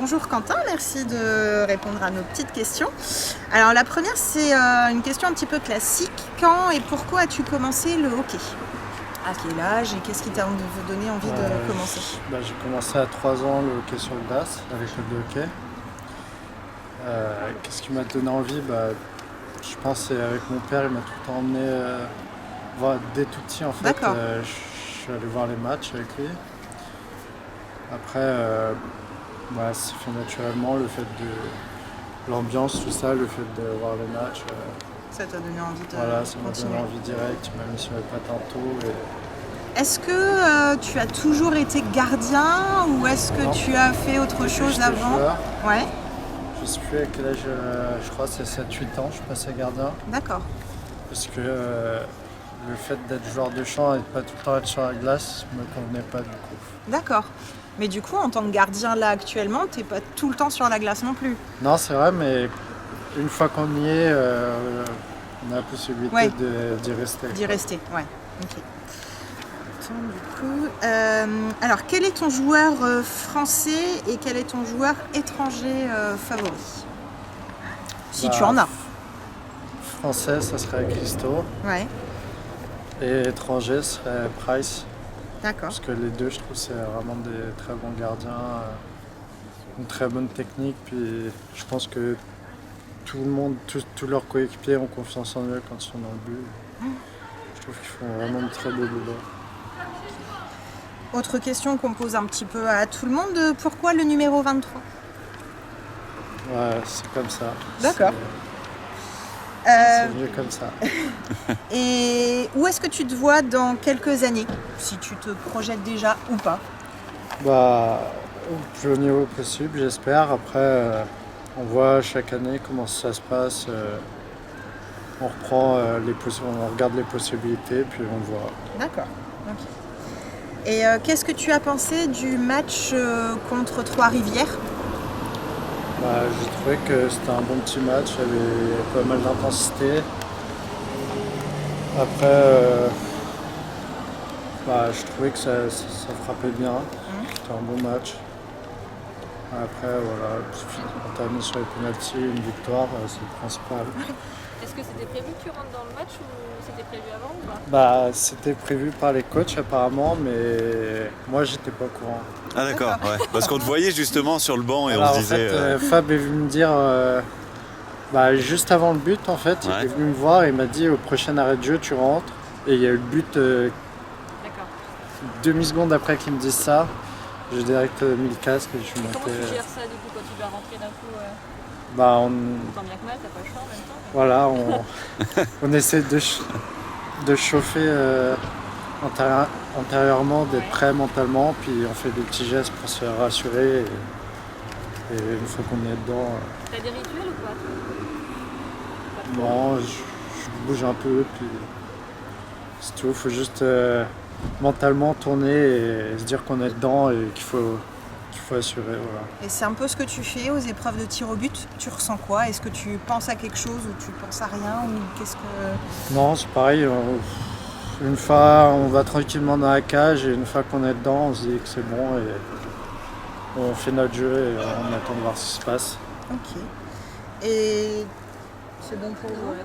bonjour Quentin, merci de répondre à nos petites questions. Alors la première, c'est une question un petit peu classique. Quand et pourquoi as-tu commencé le hockey? À quel âge et qu'est-ce qui t'a donné envie de commencer? J'ai commencé à 3 ans le hockey sur glace, à l'école de hockey. Qu'est-ce qui m'a donné envie? Je pense que c'est avec mon père, il m'a tout le temps emmené dès tout petit en fait. D'accord. Je suis allé voir les matchs avec lui. Après, c'est fait naturellement, le fait de l'ambiance, tout ça, le fait de voir les matchs. Ça t'a donné envie de Voilà, ça m'a continuer. donné envie direct, il m'a mis sur les patins tôt. Est-ce que tu as toujours été gardien ou est-ce que Non. tu as fait autre chose J'étais avant? joueur. Ouais, Je sais plus à quel âge, je crois que c'est 7-8 ans, je suis passé gardien. d'accord. Parce que le fait d'être joueur de champ et de pas tout le temps être sur la glace me convenait pas du coup. D'accord. Mais du coup, en tant que gardien là actuellement, t'es pas tout le temps sur la glace non plus. Non, c'est vrai, mais une fois qu'on y est, on a la possibilité d'y rester. D'y rester, ouais. Ok. Attends, du coup, alors, quel est ton joueur français et quel est ton joueur étranger favori? Si tu en as. Français, ça serait Christo. Ouais, Et étranger, ce serait Price. d'accord. Parce que les deux, je trouve, c'est vraiment des très bons gardiens. Une très bonne technique. Puis je pense que tout le monde, tous leurs coéquipiers ont confiance en eux quand ils sont dans le but. Je trouve qu'ils font vraiment de très beau boulot. Autre question qu'on pose un petit peu à tout le monde, pourquoi le numéro 23? Ouais, c'est comme ça. D'accord. C'est mieux comme ça. Et où est-ce que tu te vois dans quelques années? Si tu te projettes déjà ou pas? Au plus haut niveau possible, j'espère. Après, on voit chaque année comment ça se passe. On reprend on regarde les possibilités, puis on voit. D'accord. Ok. Et qu'est-ce que tu as pensé du match contre Trois-Rivières? J'ai trouvé que c'était un bon petit match, il y avait pas mal d'intensité. Après, je trouvais que ça frappait bien. C'était un bon match. Après, voilà, on termine sur les pénaltys, une victoire, c'est le principal. Est-ce que c'était prévu que tu rentres dans le match ou c'était prévu avant ou pas? C'était prévu par les coachs apparemment, mais moi j'étais pas au courant. Ah d'accord, ouais. Parce qu'on te voyait justement sur le banc et Alors, on se disait... en fait, Fab est venu me dire, juste avant le but en fait, il Ouais. est venu me voir et il m'a dit au prochain arrêt de jeu tu rentres. Et il y a eu le but D'accord. demi-seconde après qu'il me dise ça. J'ai direct mis le casque et je suis Comment monté. tu gères ça du coup quand tu dois rentrer d'un coup On, tant bien que mal, t'as pas le choix en même temps? voilà, on essaie de chauffer antérieurement, d'être prêt mentalement, puis on fait des petits gestes pour se rassurer. Et une fois qu'on est dedans, T'as des rituels ou pas? je bouge un peu, puis c'est tout. Il faut juste mentalement tourner et se dire qu'on est dedans et qu'il faut assurer. Voilà. Et c'est un peu ce que tu fais aux épreuves de tir au but. Tu ressens quoi? Est-ce que tu penses à quelque chose ou tu penses à rien ou qu'est-ce que... Non, c'est pareil. Une fois, on va tranquillement dans la cage et une fois qu'on est dedans, on se dit que c'est bon et on fait notre jeu et on attend de voir ce qui se passe. Ok. Et c'est bon pour vous? Ouais.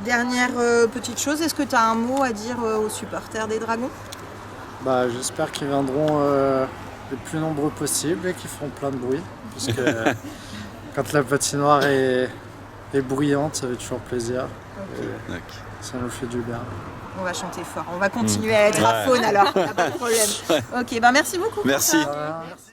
Dernière petite chose, est-ce que tu as un mot à dire aux supporters des Dragons? J'espère qu'ils viendront le plus nombreux possible et qu'ils feront plein de bruit. Puisque quand la patinoire est bruyante, ça fait toujours plaisir. Et Ok. ça nous fait du bien. On va chanter fort. On va continuer à être à faune alors, y a pas de problème. Ok, merci beaucoup. Merci. Quentin. Voilà, merci.